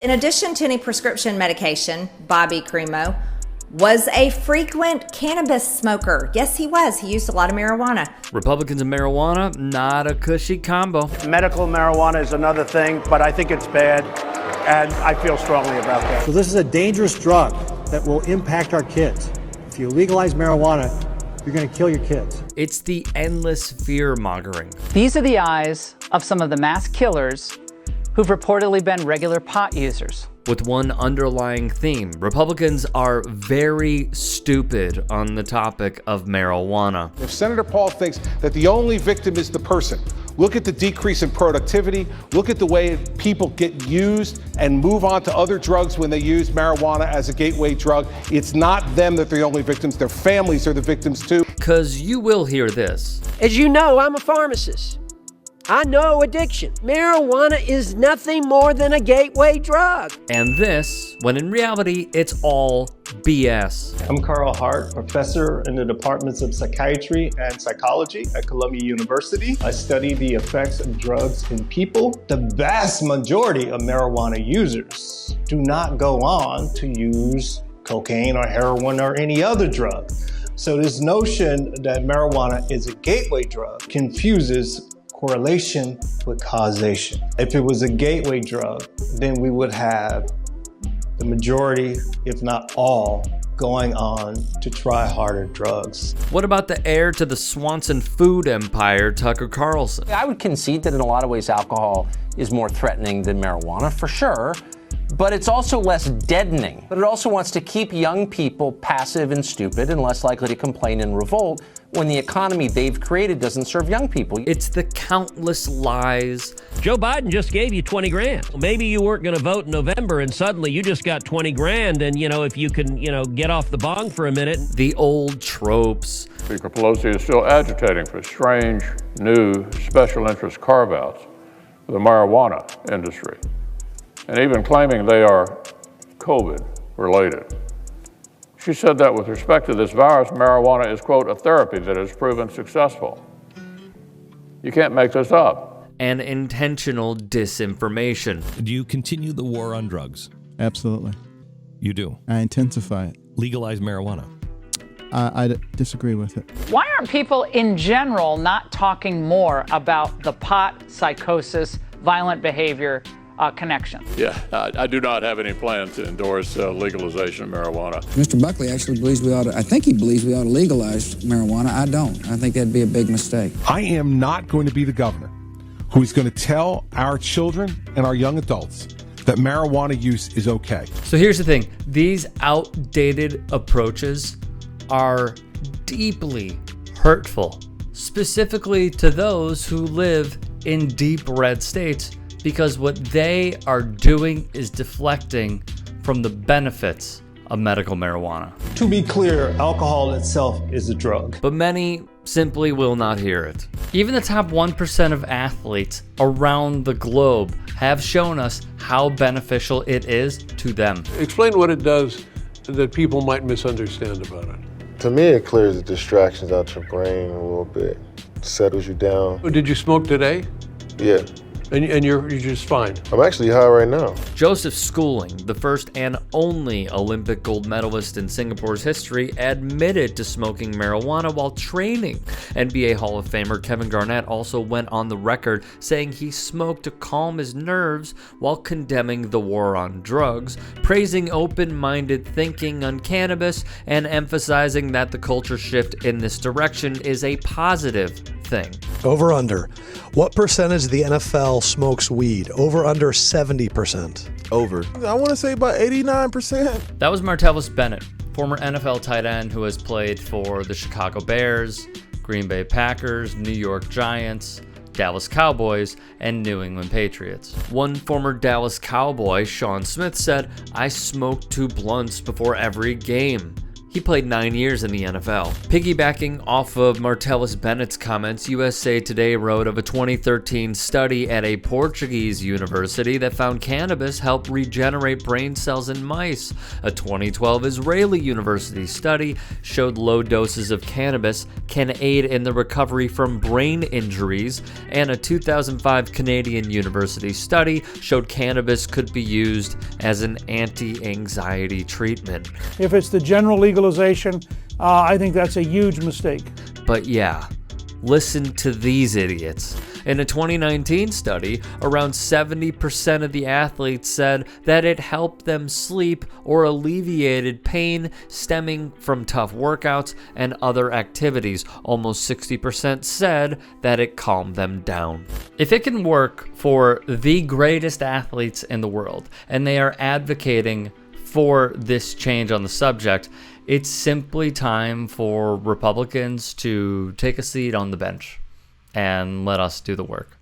In addition to any prescription medication, Bobby Cremo was a frequent cannabis smoker. Yes, he was. He used a lot of marijuana. Republicans and marijuana, not a cushy combo. Medical marijuana is another thing, but I think it's bad, and I feel strongly about that. So this is a dangerous drug that will impact our kids. If you legalize marijuana, you're going to kill your kids. It's the endless fear-mongering. These are the eyes of some of the mass killers who've reportedly been regular pot users. With one underlying theme, Republicans are very stupid on the topic of marijuana. If Senator Paul thinks that the only victim is the person, look at the decrease in productivity, look at the way people get used and move on to other drugs when they use marijuana as a gateway drug. It's not them that are the only victims, their families are the victims too. Because you will hear this. As you know, I'm a pharmacist. I know addiction. Marijuana is nothing more than a gateway drug. And this, when in reality, it's all BS. I'm Carl Hart, professor in the departments of psychiatry and psychology at Columbia University. I study the effects of drugs in people. The vast majority of marijuana users do not go on to use cocaine or heroin or any other drug. So this notion that marijuana is a gateway drug confuses correlation with causation. If it was a gateway drug, then we would have the majority, if not all, going on to try harder drugs. What about the heir to the Swanson food empire, Tucker Carlson? I would concede that in a lot of ways alcohol is more threatening than marijuana, for sure, but it's also less deadening. But it also wants to keep young people passive and stupid and less likely to complain and revolt when the economy they've created doesn't serve young people. It's the countless lies. Joe Biden just gave you 20 grand. Maybe you weren't going to vote in November and suddenly you just got 20 grand and, if you can, get off the bong for a minute. The old tropes. Speaker Pelosi is still agitating for strange, new, special interest carve-outs for the marijuana industry, and even claiming they are COVID-related. She said that with respect to this virus, marijuana is, quote, a therapy that has proven successful. You can't make this up. And intentional disinformation. Do you continue the war on drugs? Absolutely. You do? I intensify it. Legalize marijuana? I disagree with it. Why aren't people in general not talking more about the pot, psychosis, violent behavior connection? Yeah, I do not have any plan to endorse legalization of marijuana. Mr. Buckley actually believes I think he believes we ought to legalize marijuana. I don't. I think that'd be a big mistake. I am not going to be the governor who's going to tell our children and our young adults that marijuana use is okay. So here's the thing. These outdated approaches are deeply hurtful, specifically to those who live in deep red states, because what they are doing is deflecting from the benefits of medical marijuana. To be clear, alcohol itself is a drug. But many simply will not hear it. Even the top 1% of athletes around the globe have shown us how beneficial it is to them. Explain what it does that people might misunderstand about it. To me, it clears the distractions out your brain a little bit, settles you down. Did you smoke today? Yeah. And you're just fine? I'm actually high right now. Joseph Schooling, the first and only Olympic gold medalist in Singapore's history, admitted to smoking marijuana while training. NBA Hall of Famer Kevin Garnett also went on the record saying he smoked to calm his nerves while condemning the war on drugs, praising open-minded thinking on cannabis, and emphasizing that the culture shift in this direction is a positive thing. Over under. What percentage of the NFL smokes weed? Over under 70%. Over. I want to say about 89%. That was Martellus Bennett, former NFL tight end who has played for the Chicago Bears, Green Bay Packers, New York Giants, Dallas Cowboys, and New England Patriots. One former Dallas Cowboy, Sean Smith, said, "I smoke 2 blunts before every game. He played 9 years in the NFL. Piggybacking off of Martellus Bennett's comments, USA Today wrote of a 2013 study at a Portuguese university that found cannabis helped regenerate brain cells in mice. A 2012 Israeli university study showed low doses of cannabis can aid in the recovery from brain injuries, and a 2005 Canadian university study showed cannabis could be used as an anti-anxiety treatment. If it's the general legalization, I think that's a huge mistake. But yeah, listen to these idiots. In a 2019 study, around 70% of the athletes said that it helped them sleep or alleviated pain stemming from tough workouts and other activities. Almost 60% said that it calmed them down. If it can work for the greatest athletes in the world, and they are advocating for this change on the subject, it's simply time for Republicans to take a seat on the bench and let us do the work.